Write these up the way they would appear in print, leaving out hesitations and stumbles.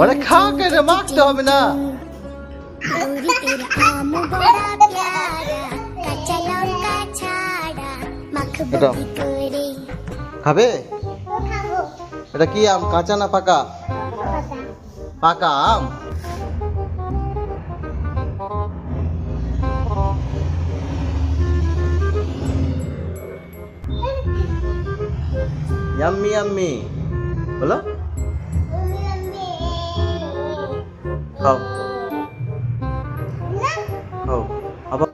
ওরে খা কেটে মাখতে হবে না। খাবে? এটা কি আম, কাঁচা না পাকা? পাকা আম। ইয়াম্মি ইয়াম্মি বলো, খাও খাও আবার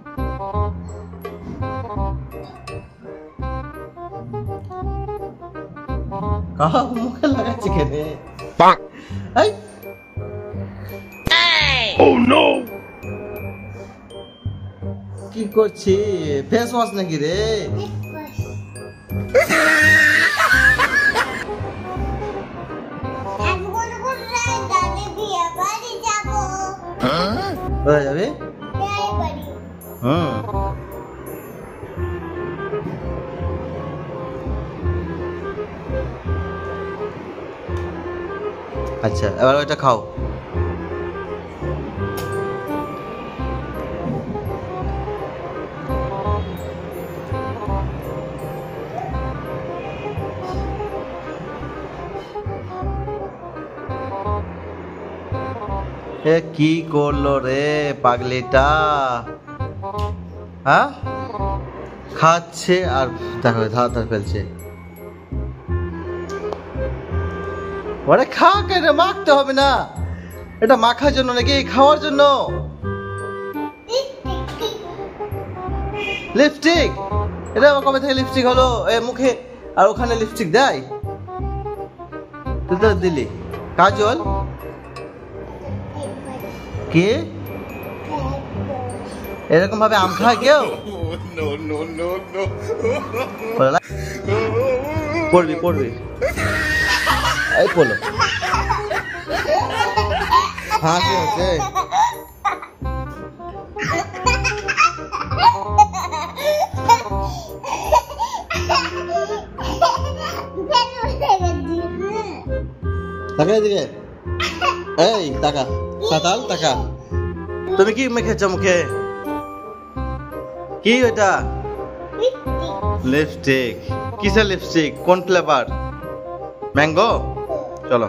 খাও, মুখে লাগাচ্ছে কেনে? এই oh no, কি করছি? ফেস ওয়াশ নাকি রে? কোথায় যাবে? আচ্ছা, এবার ওইটা খাও। এ কি করলো রে পাগলিটা? হ্যাঁ, খাচ্ছে আর দেখো ধার ধার ফেলছে। ওরে খা কেটে মাখতে হবে না, এটা মাখার জন্য নাকি খাওয়ার জন্য? লিপস্টিক? এটা কবে থেকে লিপস্টিক হলো এ মুখে? আর ওখানে লিপস্টিক দেয়? তুই তো দিলি। কাজল কে এরকম ভাবে আম খায় কেউ? পড়বি পড়বি, এই পড়লো। হাসি হচ্ছে। তাকা এদিকে, এই তাকা, সাতাল তাকা। তুমি কি মেখেছো মুখে? কি ওটা? লিপস্টিক? কিসের লিপস্টিক? কোন ফ্লেভার? ম্যাঙ্গো? চলো।